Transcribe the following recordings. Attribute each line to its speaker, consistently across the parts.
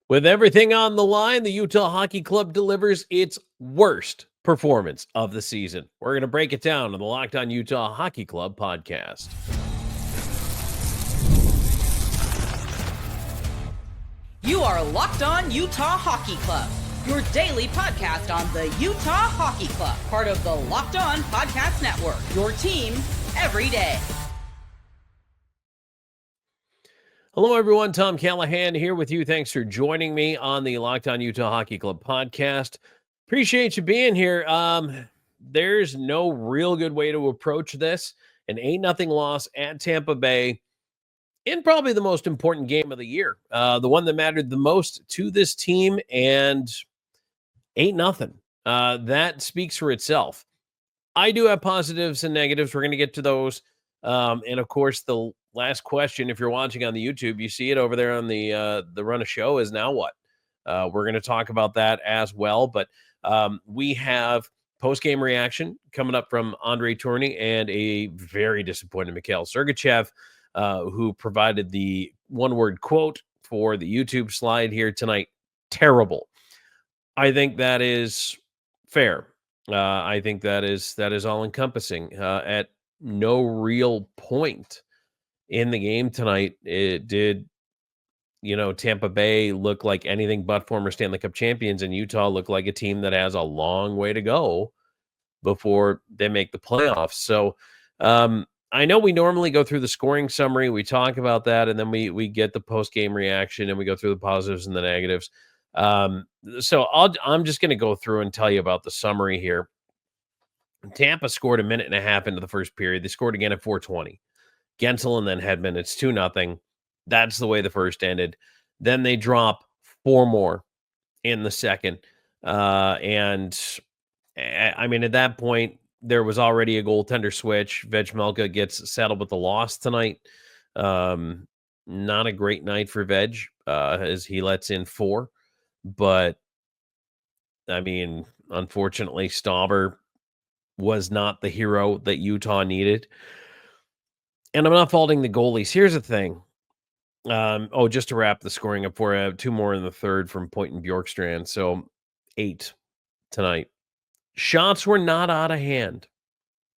Speaker 1: With everything on the line, the Utah Hockey Club delivers its worst performance of the season. We're going to break it down on the Locked On Utah Hockey Club podcast.
Speaker 2: You are Locked On Utah Hockey Club, your daily podcast on the Utah Hockey Club, part of the Locked On Podcast Network, your team every day.
Speaker 1: Hello, everyone. Tom Callahan here with you. Thanks for joining me on the Locked On Utah Hockey Club podcast. Appreciate you being here. There's no real good way to approach this. An 8-0 loss at Tampa Bay in probably the most important game of the year. The one that mattered the most to this team, and 8-0. That speaks for itself. I do have positives and negatives. We're going to get to those. And of course, the last question, if you're watching on the YouTube, you see it over there on the run of show, is now what? We're going to talk about that as well. But we have post-game reaction coming up from Andre Tourigny and a very disappointed Mikhail Sergachev, who provided the one-word quote for the YouTube slide here tonight. Terrible. I think that is fair. I think that is all-encompassing. At no real point in the game tonight it did, Tampa Bay look like anything but former Stanley Cup champions, and Utah look like a team that has a long way to go before they make the playoffs. So I know we normally go through the scoring summary, we talk about that, and then we get the post-game reaction, and we go through the positives and the negatives. So I'm just going to go through and tell you about the summary here. Tampa scored a minute and a half into the first period. They scored again at 4:20. Gensel and then Hedman. It's 2-0. That's the way the first ended. Then they drop 4 more in the second. And I mean, at that point, there was already a goaltender switch. Vejmelka gets settled with the loss tonight. Not a great night for Veg, as he lets in 4. But, I mean, unfortunately, Stauber was not the hero that Utah needed. And I'm not faulting the goalies. Here's the thing. Just to wrap the scoring up for you, 2 more in the third from Point and Bjorkstrand. So 8 tonight. Shots were not out of hand.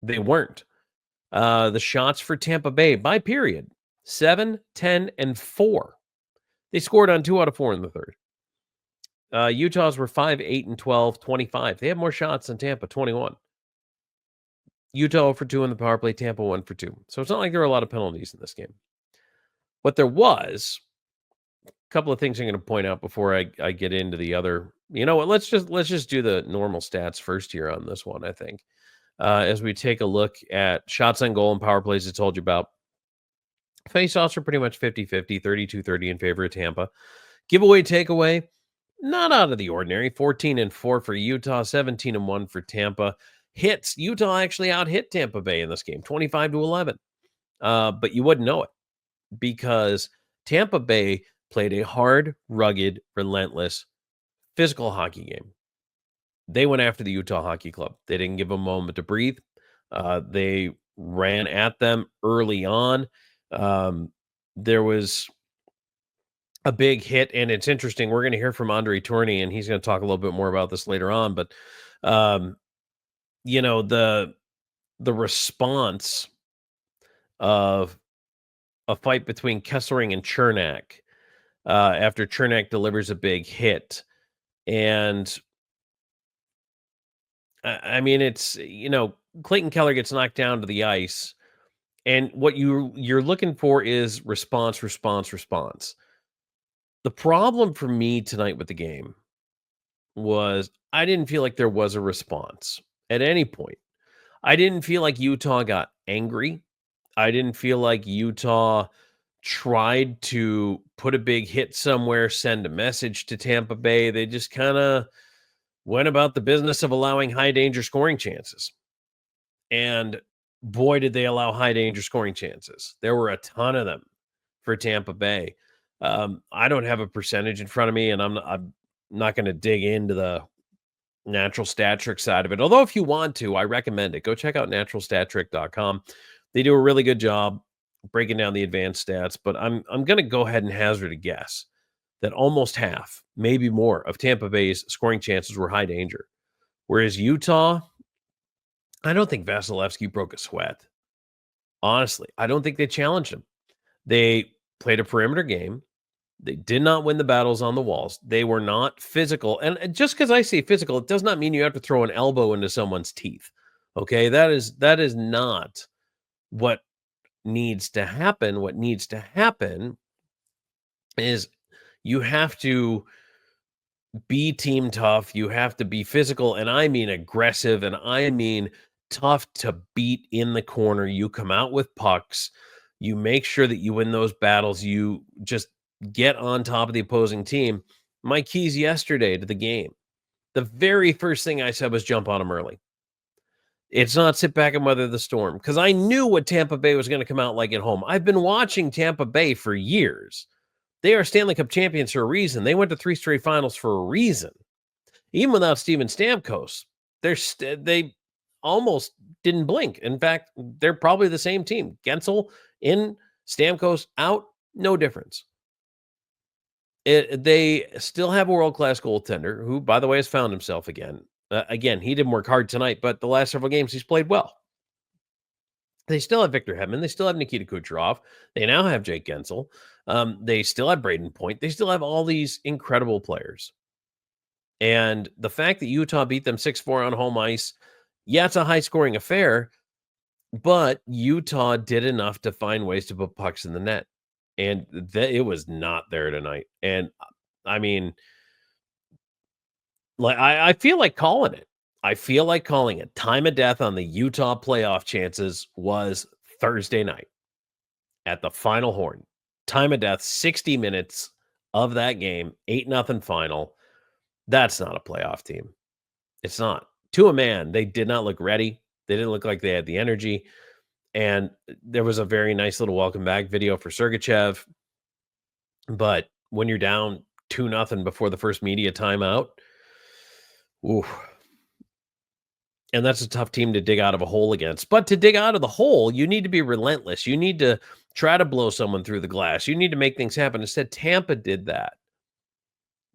Speaker 1: They weren't. The shots for Tampa Bay by period, 7, 10, and 4. They scored on 2 out of 4 in the third. Utah's were 5, 8, and 12, 25. They had more shots than Tampa, 21. Utah 0 for 2 in the power play, Tampa 1 for 2. So it's not like there were a lot of penalties in this game. What there was, a couple of things I'm going to point out before I get into the other. You know what? Let's just do the normal stats first here on this one, I think. As we take a look at shots on goal and power plays I told you about. Face-offs are pretty much 50-50, 32-30 in favor of Tampa. Giveaway, takeaway, not out of the ordinary. 14-4 for Utah, 17-1 for Tampa. Hits, Utah actually out-hit Tampa Bay in this game, 25-11. But you wouldn't know it because Tampa Bay played a hard, rugged, relentless, physical hockey game. They went after the Utah Hockey Club. They didn't give them a moment to breathe. They ran at them early on. There was a big hit, and it's interesting. We're going to hear from Andre Tourigny, and he's going to talk a little bit more about this later on. But the response of a fight between Kesselring and Chernak after Chernak delivers a big hit. And I mean, it's, Clayton Keller gets knocked down to the ice, and what you're looking for is response. The problem for me tonight with the game was I didn't feel like there was a response at any point. I didn't feel like Utah got angry. I didn't feel like Utah tried to put a big hit somewhere, send a message to Tampa Bay. They just kind of went about the business of allowing high danger scoring chances. And boy, did they allow high danger scoring chances. There were a ton of them for Tampa Bay. I don't have a percentage in front of me, and I'm not going to dig into the natural stat trick side of it. Although if you want to, I recommend it. Go check out naturalstattrick.com. They do a really good job breaking down the advanced stats, but I'm going to go ahead and hazard a guess that almost half, maybe more, of Tampa Bay's scoring chances were high danger. Whereas Utah, I don't think Vasilevsky broke a sweat. Honestly, I don't think they challenged him. They played a perimeter game. They did not win the battles on the walls. They were not physical. And just because I say physical, it does not mean you have to throw an elbow into someone's teeth. Okay, that is not what needs to happen. What needs to happen is you have to be team tough. You have to be physical, and I mean aggressive, and I mean tough to beat in the corner. You come out with pucks. You make sure that you win those battles. You just get on top of the opposing team. My keys yesterday to the game, the very first thing I said was jump on them early. It's not sit back and weather the storm, because I knew what Tampa Bay was going to come out like at home. I've been watching Tampa Bay for years. They are Stanley Cup champions for a reason. They went to 3 straight finals for a reason. Even without Steven Stamkos, they almost didn't blink. In fact, they're probably the same team. Gensel in, Stamkos out, no difference. They still have a world-class goaltender who, by the way, has found himself again. Again, he didn't work hard tonight, but the last several games he's played well. They still have Victor Hedman. They still have Nikita Kucherov. They now have Jake Gensel. They still have Braden Point. They still have all these incredible players. And the fact that Utah beat them 6-4 on home ice, yeah, it's a high-scoring affair, but Utah did enough to find ways to put pucks in the net. And it was not there tonight. And, I mean, like I feel like calling it. I feel like calling it. Time of death on the Utah playoff chances was Thursday night at the final horn. Time of death, 60 minutes of that game, 8-0 final. That's not a playoff team. It's not. To a man, they did not look ready. They didn't look like they had the energy. And there was a very nice little welcome back video for Sergachev. But when you're down 2-0 before the first media timeout, ooh. And that's a tough team to dig out of a hole against. But to dig out of the hole, you need to be relentless. You need to try to blow someone through the glass. You need to make things happen. Instead, Tampa did that.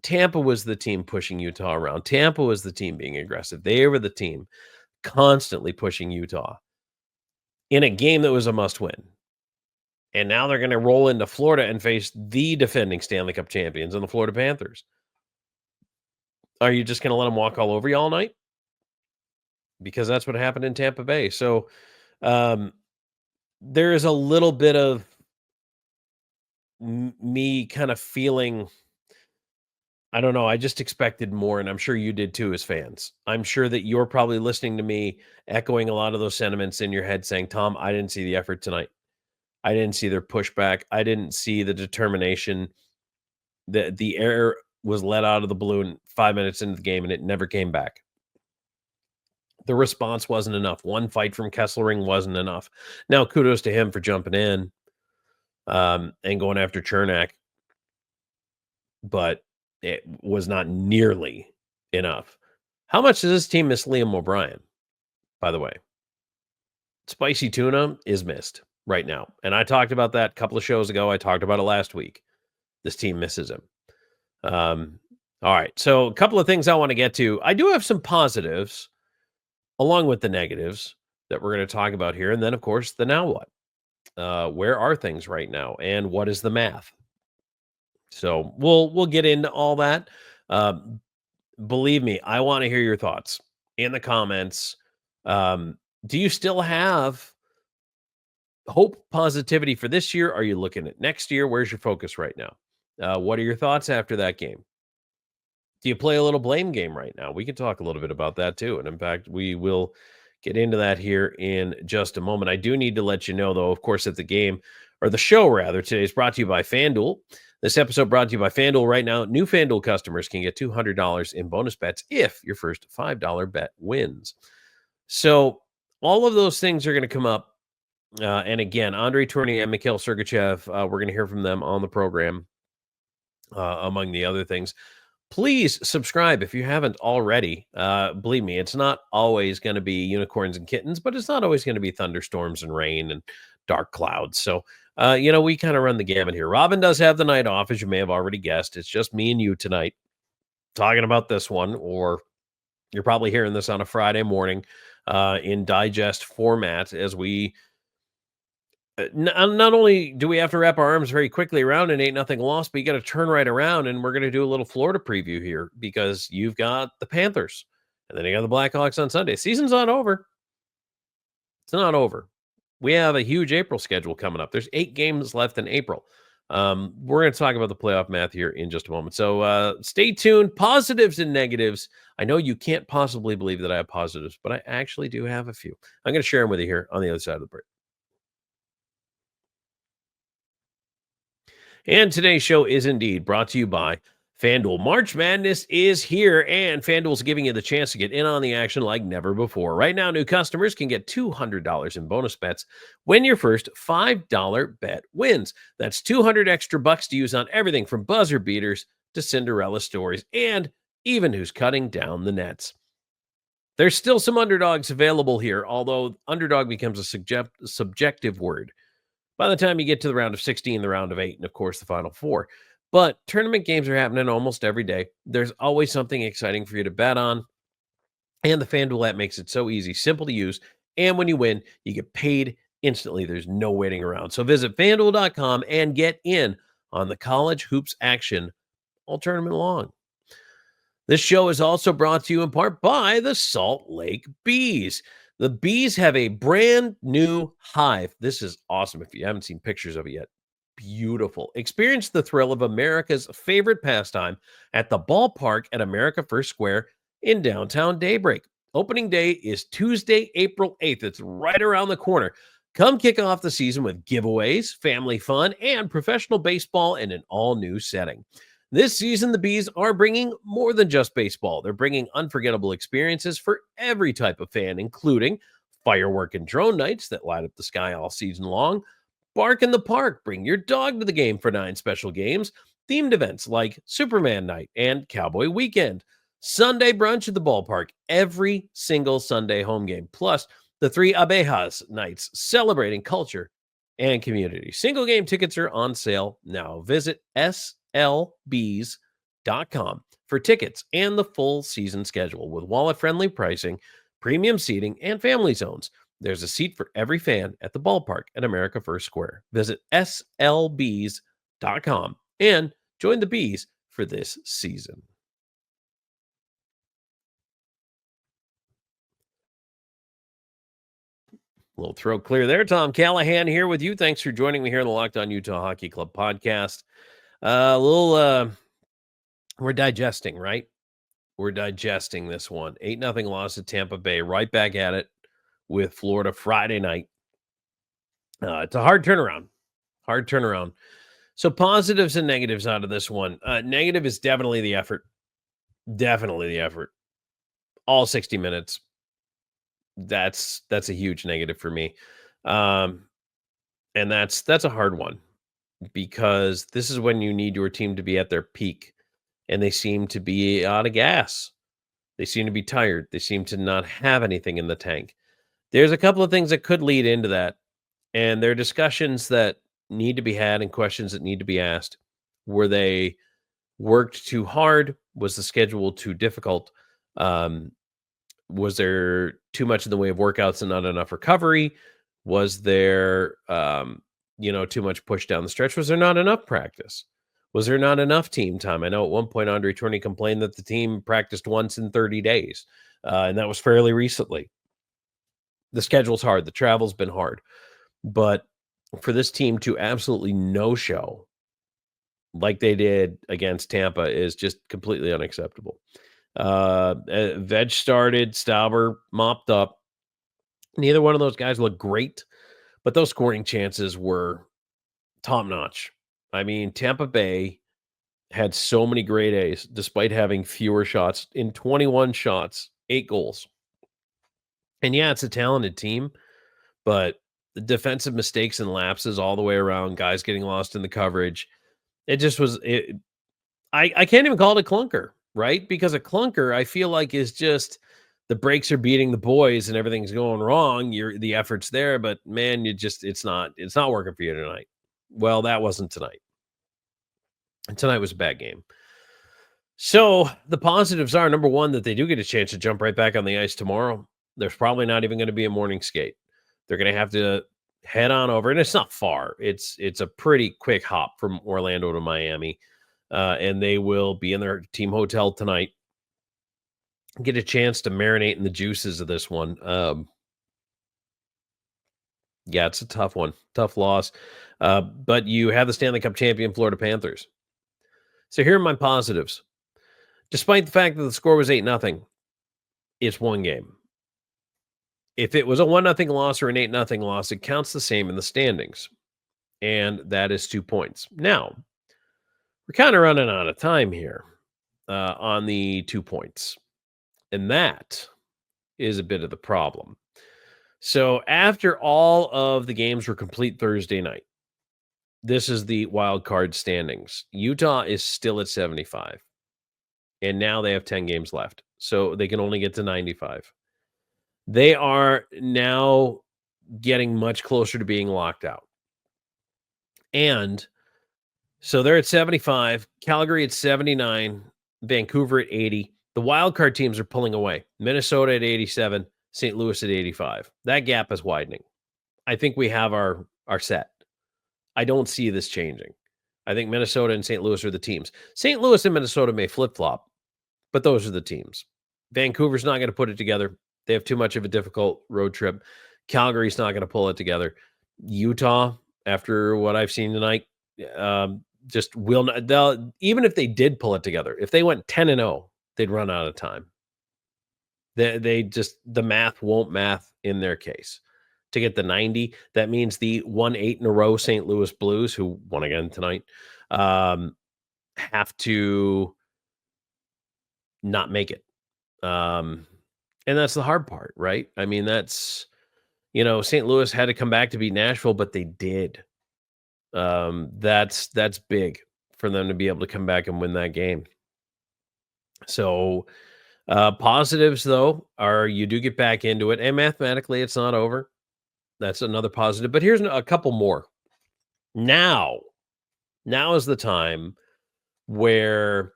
Speaker 1: Tampa was the team pushing Utah around. Tampa was the team being aggressive. They were the team constantly pushing Utah in a game that was a must-win. And now they're going to roll into Florida and face the defending Stanley Cup champions and the Florida Panthers. Are you just going to let them walk all over you all night? Because that's what happened in Tampa Bay. So there is a little bit of me kind of feeling, I don't know, I just expected more, and I'm sure you did too as fans. I'm sure that you're probably listening to me echoing a lot of those sentiments in your head saying, Tom, I didn't see the effort tonight. I didn't see their pushback. I didn't see the determination. The air was let out of the balloon 5 minutes into the game, and it never came back. The response wasn't enough. One fight from Kesselring wasn't enough. Now, kudos to him for jumping in and going after Chernak, but it was not nearly enough. How much does this team miss Liam O'Brien, by the way? Spicy tuna is missed right now. And I talked about that a couple of shows ago. I talked about it last week. This team misses him. All right. So a couple of things I want to get to. I do have some positives along with the negatives that we're going to talk about here. And then, of course, the now what? Where are things right now? And what is the math? So we'll get into all that. Believe me, I want to hear your thoughts in the comments. Do you still have hope, positivity for this year? Are you looking at next year? Where's your focus right now? What are your thoughts after that game? Do you play a little blame game right now? We can talk a little bit about that too. And in fact, we will get into that here in just a moment. I do need to let you know, though, of course, that the game, or the show rather, today is brought to you by FanDuel. This episode brought to you by FanDuel. Right now, new FanDuel customers can get $200 in bonus bets if your first $5 bet wins. So all of those things are going to come up. And again, Andre Tourigny and Mikhail Sergachev, we're going to hear from them on the program, among the other things. Please subscribe if you haven't already. Believe me, it's not always going to be unicorns and kittens, but it's not always going to be thunderstorms and rain and dark clouds. So We kind of run the gamut here. Robin does have the night off, as you may have already guessed. It's just me and you tonight talking about this one, or you're probably hearing this on a Friday morning in digest format as we not only do we have to wrap our arms very quickly around an 8-0 loss, but you got to turn right around, and we're going to do a little Florida preview here because you've got the Panthers and then you got the Blackhawks on Sunday. Season's not over. It's not over. We have a huge April schedule coming up. There's 8 games left in April. We're going to talk about the playoff math here in just a moment. So stay tuned. Positives and negatives. I know you can't possibly believe that I have positives, but I actually do have a few. I'm going to share them with you here on the other side of the break. And today's show is indeed brought to you by FanDuel. March Madness is here, and FanDuel's giving you the chance to get in on the action like never before. Right now, new customers can get $200 in bonus bets when your first $5 bet wins. That's 200 extra bucks to use on everything from buzzer beaters to Cinderella stories, and even who's cutting down the nets. There's still some underdogs available here, although underdog becomes a subjective word by the time you get to the round of 16, the round of 8, and of course the final 4. But tournament games are happening almost every day. There's always something exciting for you to bet on. And the FanDuel app makes it so easy, simple to use. And when you win, you get paid instantly. There's no waiting around. So visit FanDuel.com and get in on the college hoops action all tournament long. This show is also brought to you in part by the Salt Lake Bees. The Bees have a brand new hive. This is awesome. If you haven't seen pictures of it yet, beautiful. Experience the thrill of America's favorite pastime at the ballpark at America First Square in downtown Daybreak. Opening day is Tuesday, April 8th. It's right around the corner. Come kick off the season with giveaways, family fun, and professional baseball in an all-new setting. This season, the Bees are bringing more than just baseball. They're bringing unforgettable experiences for every type of fan, including firework and drone nights that light up the sky all season long, Bark in the Park, bring your dog to the game for 9 special games, themed events like Superman Night and Cowboy Weekend, Sunday brunch at the ballpark, every single Sunday home game, plus the 3 Abejas nights celebrating culture and community. Single game tickets are on sale now. Visit slbees.com for tickets and the full season schedule with wallet-friendly pricing, premium seating, and family zones. There's a seat for every fan at the ballpark at America First Square. Visit slbees.com and join the Bees for this season. A little throat clear there. Tom Callahan here with you. Thanks for joining me here on the Locked On Utah Hockey Club podcast. We're digesting, right? We're digesting this one. 8-0 loss at Tampa Bay. Right back at it with Florida Friday night. It's a hard turnaround. Hard turnaround. So positives and negatives out of this one. Negative is definitely the effort. Definitely the effort. All 60 minutes. That's a huge negative for me. And that's a hard one because this is when you need your team to be at their peak, and they seem to be out of gas. They seem to be tired. They seem to not have anything in the tank. There's a couple of things that could lead into that, and there are discussions that need to be had and questions that need to be asked. Were they worked too hard? Was the schedule too difficult? Was there too much in the way of workouts and not enough recovery? Was there, too much push down the stretch? Was there not enough practice? Was there not enough team time? I know at one point Andre Tourigny complained that the team practiced once in 30 days, and that was fairly recently. The schedule's hard. The travel's been hard. But for this team to absolutely no-show like they did against Tampa is just completely unacceptable. Veg started, Stauber mopped up. Neither one of those guys looked great, but those scoring chances were top-notch. I mean, Tampa Bay had so many great A's despite having fewer shots. In 21 shots, 8 goals. And yeah, it's a talented team, but the defensive mistakes and lapses all the way around, guys getting lost in the coverage, it just was I can't even call it a clunker, right? Because a clunker, I feel like, is just the brakes are beating the boys and everything's going wrong. The effort's there, but man, it's not working for you tonight. Well, that wasn't tonight. And tonight was a bad game. So the positives are, number one, that they do get a chance to jump right back on the ice tomorrow. There's probably not even going to be a morning skate. They're going to have to head on over, and it's not far. It's a pretty quick hop from Orlando to Miami, and they will be in their team hotel tonight. Get a chance to marinate in the juices of this one. Yeah, it's a tough one, tough loss. But you have the Stanley Cup champion Florida Panthers. So here are my positives. Despite the fact that the score was 8-0, it's one game. If it was a 1-0 loss or an 8-0 loss, it counts the same in the standings. And that is 2 points. Now, we're kind of running out of time here on the 2 points. And that is a bit of the problem. So after all of the games were complete Thursday night, this is the wild card standings. Utah is still at 75. And now they have 10 games left. So they can only get to 95. They are now getting much closer to being locked out. And so they're at 75, Calgary at 79, Vancouver at 80. The wild card teams are pulling away. Minnesota at 87, St. Louis at 85. That gap is widening. I think we have our set. I don't see this changing. I think Minnesota and St. Louis are the teams. St. Louis and Minnesota may flip-flop, but those are the teams. Vancouver's not going to put it together. They have too much of a difficult road trip. Calgary's not going to pull it together. Utah, after what I've seen tonight, just will not. Even if they did pull it together, if they went 10-0, they'd run out of time. They just, the math won't math in their case. To get the 90, that means the 1-8 in a row St. Louis Blues, who won again tonight, have to not make it. And that's the hard part, right? I mean, that's, St. Louis had to come back to beat Nashville, but they did. That's big for them to be able to come back and win that game. So positives, though, are you do get back into it, and mathematically it's not over. That's another positive. But here's a couple more. Now is the time where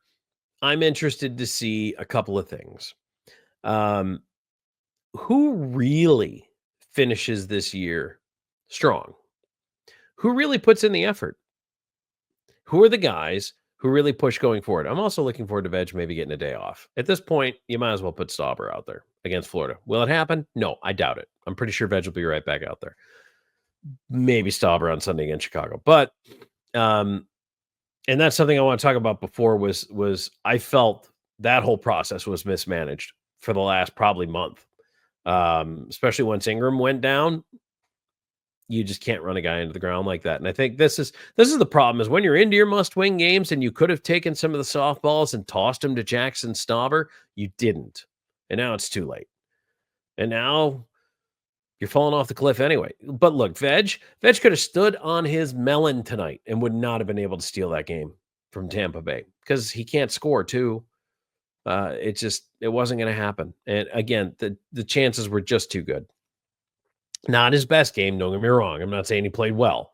Speaker 1: I'm interested to see a couple of things. Who really finishes this year strong? Who really puts in the effort? Who are the guys who really push going forward? I'm also looking forward to Veg maybe getting a day off. At this point, you might as well put Stauber out there against Florida. Will it happen? No, I doubt it. I'm pretty sure Veg will be right back out there. Maybe Stauber on Sunday against Chicago. But and that's something I want to talk about before was I felt that whole process was mismanaged for the last probably month. Especially once Ingram went down. You just can't run a guy into the ground like that. And I think this is the problem, is when you're into your must-win games and you could have taken some of the softballs and tossed them to Jackson Stauber, you didn't. And now it's too late. And now you're falling off the cliff anyway. But look, Veg could have stood on his melon tonight and would not have been able to steal that game from Tampa Bay because he can't score too. It wasn't going to happen. And again, the chances were just too good. Not his best game, don't get me wrong. I'm not saying he played well,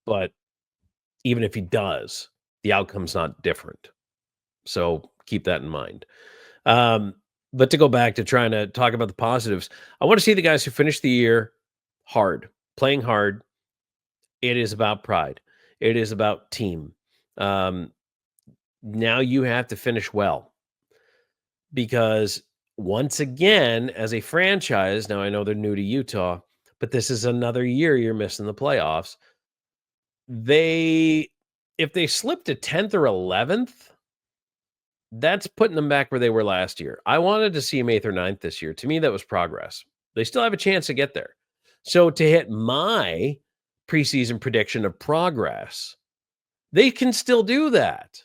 Speaker 1: but even if he does, the outcome's not different. So keep that in mind. But to go back to trying to talk about the positives, I want to see the guys who finish the year hard, playing hard. It is about pride. It is about team. Now you have to finish well, because once again, as a franchise, now I know they're new to Utah, but this is another year you're missing the playoffs. If they slip to 10th or 11th, that's putting them back where they were last year. I wanted to see them 8th or 9th this year. To me, that was progress. They still have a chance to get there. So to hit my preseason prediction of progress, they can still do that,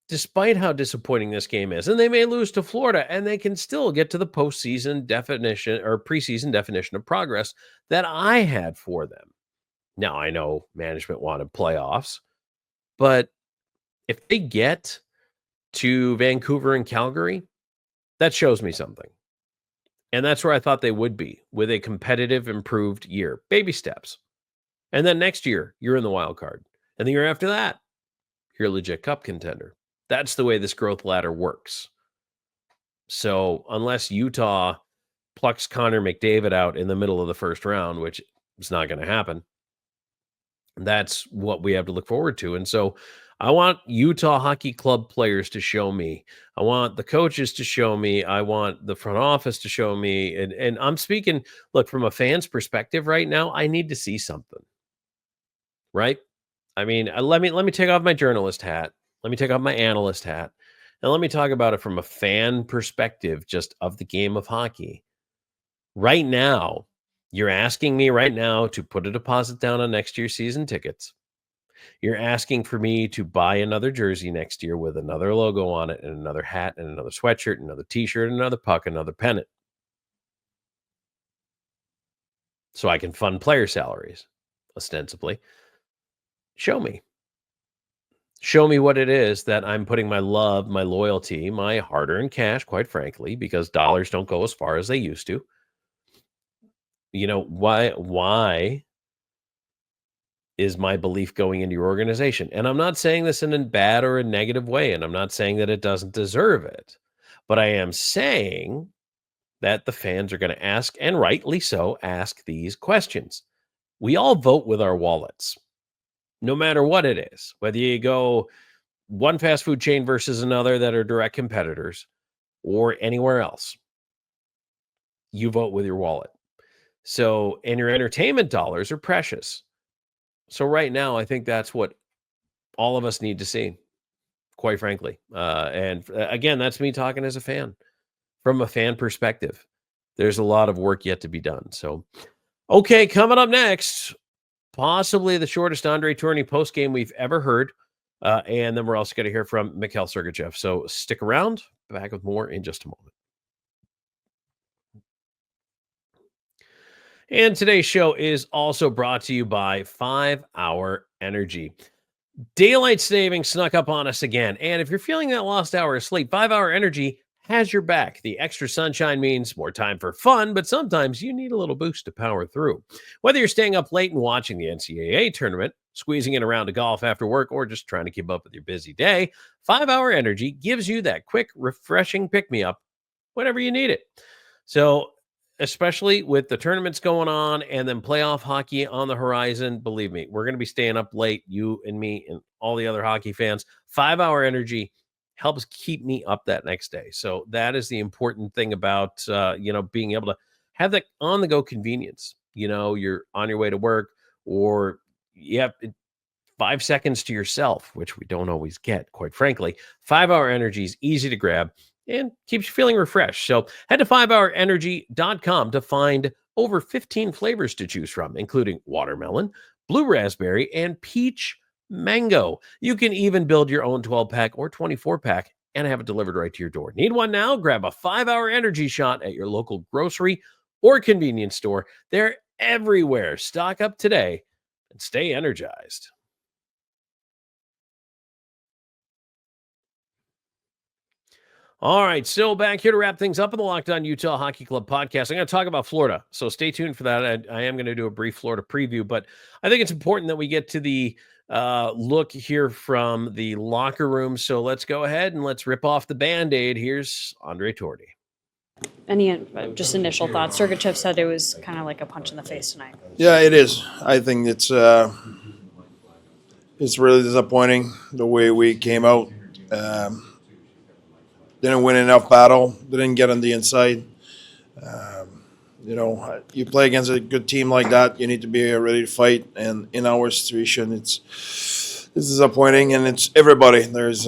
Speaker 1: despite how disappointing this game is. And they may lose to Florida, and they can still get to the postseason definition or preseason definition of progress that I had for them. Now, I know management wanted playoffs, but if they get to Vancouver and Calgary, that shows me something. And that's where I thought they would be, with a competitive, improved year. Baby steps. And then next year, you're in the wild card. And the year after that, you're a legit cup contender. That's the way this growth ladder works. So unless Utah plucks Connor McDavid out in the middle of the first round, which is not going to happen, that's what we have to look forward to. And so I want Utah Hockey Club players to show me. I want the coaches to show me. I want the front office to show me. And I'm speaking, look, from a fan's perspective right now, I need to see something. Right? I mean, let me take off my journalist hat. Let me take off my analyst hat. And let me talk about it from a fan perspective, just of the game of hockey. Right now, you're asking me right now to put a deposit down on next year's season tickets. You're asking for me to buy another jersey next year with another logo on it and another hat and another sweatshirt, another t-shirt, another puck, another pennant. So I can fund player salaries, ostensibly. Show me. Show me what it is that I'm putting my love, my loyalty, my hard-earned cash, quite frankly, because dollars don't go as far as they used to. You know, why is my belief going into your organization? And I'm not saying this in a bad or a negative way, and I'm not saying that it doesn't deserve it. But I am saying that the fans are going to ask, and rightly so, ask these questions. We all vote with our wallets, no matter what it is, whether you go one fast food chain versus another that are direct competitors or anywhere else. You vote with your wallet. So, and your entertainment dollars are precious. So right now, I think that's what all of us need to see, quite frankly. And again, that's me talking as a fan. From a fan perspective, there's a lot of work yet to be done. So, okay, coming up next, possibly the shortest Andre Tourigny postgame we've ever heard. And then we're also going to hear from Mikhail Sergachev. So stick around. Back with more in just a moment. And today's show is also brought to you by 5 Hour Energy. Daylight savings snuck up on us again. And if you're feeling that lost hour of sleep, 5 Hour Energy has your back. The extra sunshine means more time for fun, but sometimes you need a little boost to power through. Whether you're staying up late and watching the NCAA tournament, squeezing in a round of golf after work, or just trying to keep up with your busy day, 5 Hour Energy gives you that quick, refreshing pick-me-up whenever you need it. So, especially with the tournaments going on and then playoff hockey on the horizon, believe me, we're going to be staying up late, you and me and all the other hockey fans. 5 Hour Energy helps keep me up that next day. So that is the important thing about, being able to have that on-the-go convenience. You're on your way to work, or you have 5 seconds to yourself, which we don't always get, quite frankly. 5 Hour Energy is easy to grab and keeps you feeling refreshed. So head to 5hourenergy.com to find over 15 flavors to choose from, including watermelon, blue raspberry, and peach mango. You can even build your own 12-pack or 24-pack and have it delivered right to your door. Need one now? Grab a 5 Hour Energy shot at your local grocery or convenience store. They're everywhere. Stock up today and stay energized. All right, so back here to wrap things up in the Locked On Utah Hockey Club podcast. I'm going to talk about Florida, so stay tuned for that. I am going to do a brief Florida preview, but I think it's important that we get to the look here from the locker room. So let's go ahead and let's rip off the Band-Aid. Here's Andre Tourigny.
Speaker 3: Any just initial thoughts? Sergachev said it was kind of like a punch in the face tonight.
Speaker 4: Yeah, it is. I think it's really disappointing the way we came out. Didn't win enough battle. Didn't get on the inside. You play against a good team like that, you need to be ready to fight. And in our situation, it's disappointing, and it's everybody. There's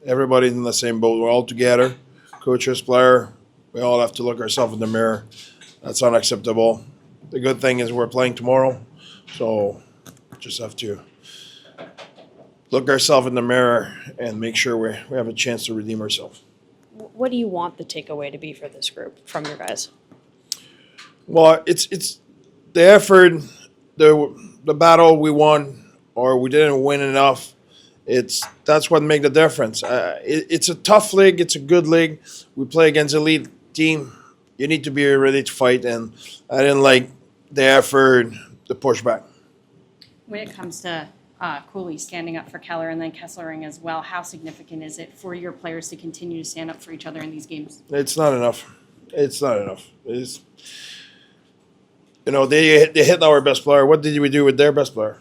Speaker 4: everybody's in the same boat. We're all together, coaches, player. We all have to look ourselves in the mirror. That's unacceptable. The good thing is we're playing tomorrow, so just have to look ourselves in the mirror and make sure we have a chance to redeem ourselves.
Speaker 3: What do you want the takeaway to be for this group from your guys?
Speaker 4: Well, it's the effort, the battle we won or we didn't win enough. That's what makes the difference. It's a tough league. It's a good league. We play against elite team. You need to be ready to fight, and I didn't like the effort, the pushback.
Speaker 3: When it comes to Cooley standing up for Keller and then Kesslering as well, how significant is it for your players to continue to stand up for each other in these games?
Speaker 4: It's not enough. It's not enough. It's, they hit our best player. What did we do with their best player?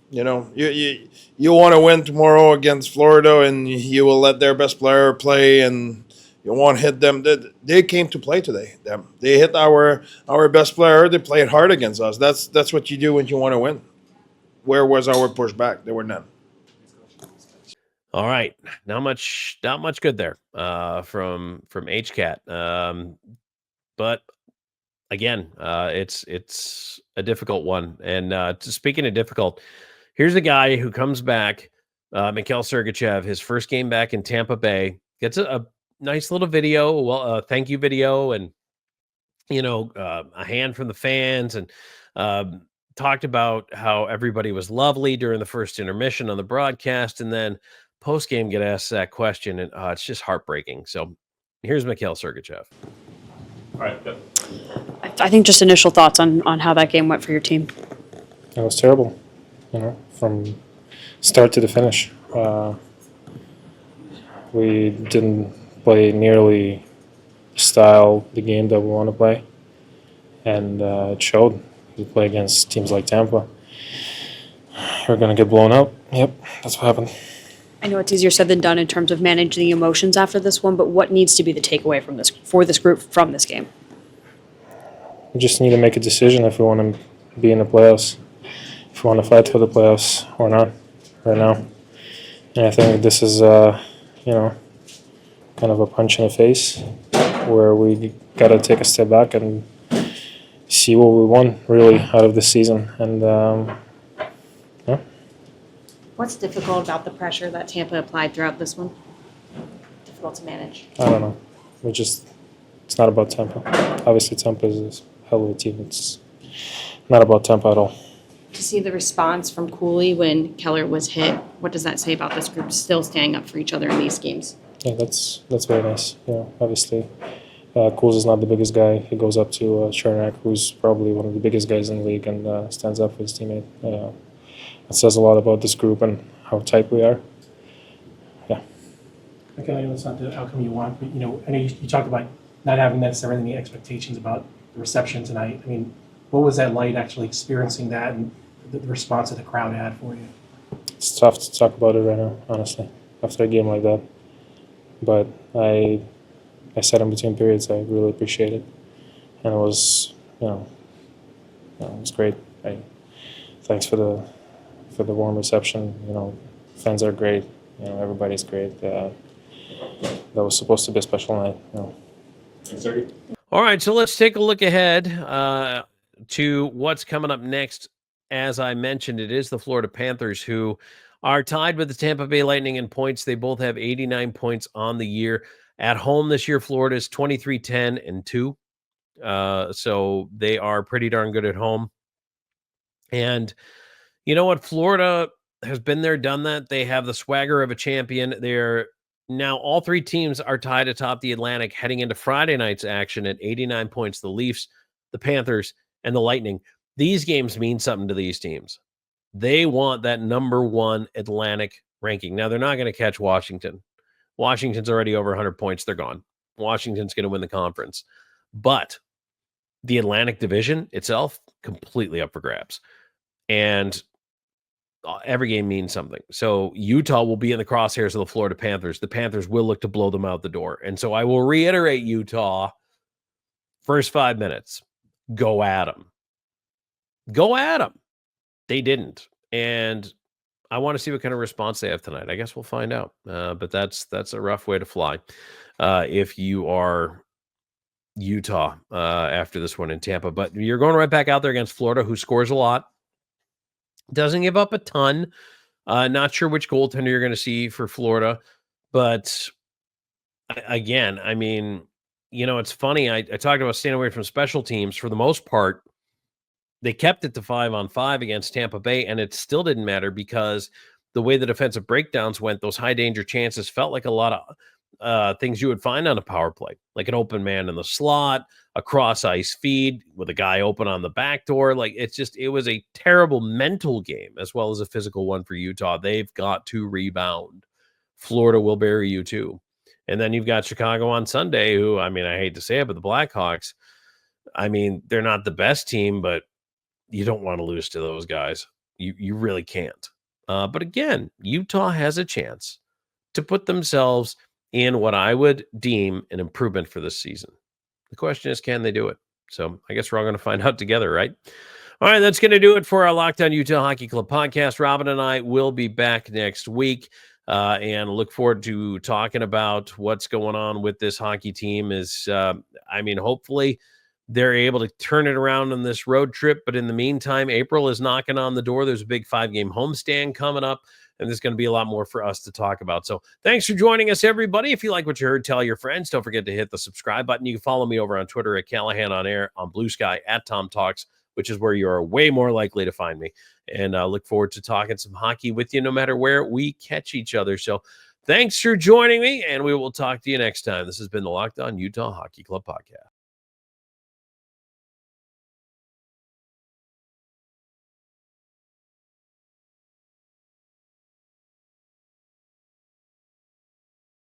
Speaker 4: You want to win tomorrow against Florida, and you will let their best player play, and you won't hit them. They came to play today. They hit our best player. They played hard against us. That's what you do when you want to win. Where was our pushback? There were none.
Speaker 1: All right, not much good there from HCAT. But again, it's a difficult one. And speaking of difficult, here's a guy who comes back, Mikhail Sergachev, his first game back in Tampa Bay, gets a nice little video, thank you video, and a hand from the fans, and talked about how everybody was lovely during the first intermission on the broadcast, and then post game get asked that question, and it's just heartbreaking. So here's Mikhail Sergachev.
Speaker 5: All right, good.
Speaker 3: I think just initial thoughts on how that game went for your team.
Speaker 5: It was terrible, from start to the finish. We didn't play nearly the style, the game that we want to play, and it showed. We play against teams like Tampa. We're going to get blown out. Yep, that's what happened.
Speaker 3: I know it's easier said than done in terms of managing emotions after this one, but what needs to be the takeaway for this group from this game?
Speaker 5: We just need to make a decision if we want to be in the playoffs, if we want to fight for the playoffs or not right now. And I think this is, kind of a punch in the face where we got to take a step back and see what we want really out of the season. And, yeah.
Speaker 3: What's difficult about the pressure that Tampa applied throughout this one? Difficult to manage.
Speaker 5: I don't know. It's not about Tampa. Obviously, Tampa is a hell of a team. It's not about Tampa at all.
Speaker 3: To see the response from Cooley when Keller was hit, what does that say about this group still standing up for each other in these games?
Speaker 5: Yeah, that's very nice. Obviously, Coles is not the biggest guy. He goes up to Chernak, who's probably one of the biggest guys in the league, and stands up for his teammate. It says a lot about this group and how tight we are. Yeah.
Speaker 6: Okay, I know it's not the outcome you want, but I know you talked about not having necessarily any expectations about the reception tonight. I mean, what was that like actually experiencing that and the response that the crowd had for you?
Speaker 5: It's tough to talk about it right now, honestly, after a game like that. But I said in between periods, I really appreciate it, and it was, it was great. Thanks for the warm reception. Fans are great. Everybody's great. That was supposed to be a special night.
Speaker 1: All right, so let's take a look ahead to what's coming up next. As I mentioned, it is the Florida Panthers who are tied with the Tampa Bay Lightning in points. They both have 89 points on the year. At home this year, Florida is 23-10-2. So they are pretty darn good at home. And you know what? Florida has been there, done that. They have the swagger of a champion. They're now all three teams are tied atop the Atlantic heading into Friday night's action at 89 points. The Leafs, the Panthers, and the Lightning. These games mean something to these teams. They want that number one Atlantic ranking. Now, they're not going to catch Washington. Washington's already over 100 points. They're gone. Washington's going to win the conference. But the Atlantic division itself, completely up for grabs. And every game means something. So Utah will be in the crosshairs of the Florida Panthers. The Panthers will look to blow them out the door. And so I will reiterate, Utah, first 5 minutes, go at them. Go at them. They didn't. And I want to see what kind of response they have tonight. I guess we'll find out. But that's a rough way to fly if you are Utah after this one in Tampa. But you're going right back out there against Florida, who scores a lot. Doesn't give up a ton. Not sure which goaltender you're going to see for Florida. But again, I mean, it's funny. I talked about staying away from special teams. For the most part, they kept it to 5-on-5 against Tampa Bay, and it still didn't matter because the way the defensive breakdowns went, those high danger chances felt like a lot of things you would find on a power play, like an open man in the slot, a cross ice feed with a guy open on the back door. Like, it was a terrible mental game as well as a physical one for Utah. They've got to rebound. Florida will bury you too. And then you've got Chicago on Sunday, who, I mean, I hate to say it, but the Blackhawks, I mean, they're not the best team, but you don't want to lose to those guys. You really can't. But again, Utah has a chance to put themselves in what I would deem an improvement for this season. The question is, can they do it? So I guess we're all going to find out together, right? All right, that's going to do it for our Locked On Utah Hockey Club podcast. Robin and I will be back next week and look forward to talking about what's going on with this hockey team. Hopefully they're able to turn it around on this road trip. But in the meantime, April is knocking on the door. There's a big 5-game homestand coming up, and there's going to be a lot more for us to talk about. So thanks for joining us, everybody. If you like what you heard, tell your friends. Don't forget to hit the subscribe button. You can follow me over on Twitter at Callahan on Air, on Blue Sky at Tom Talks, which is where you are way more likely to find me. And I look forward to talking some hockey with you no matter where we catch each other. So thanks for joining me, and we will talk to you next time. This has been the Locked On Utah Hockey Club podcast.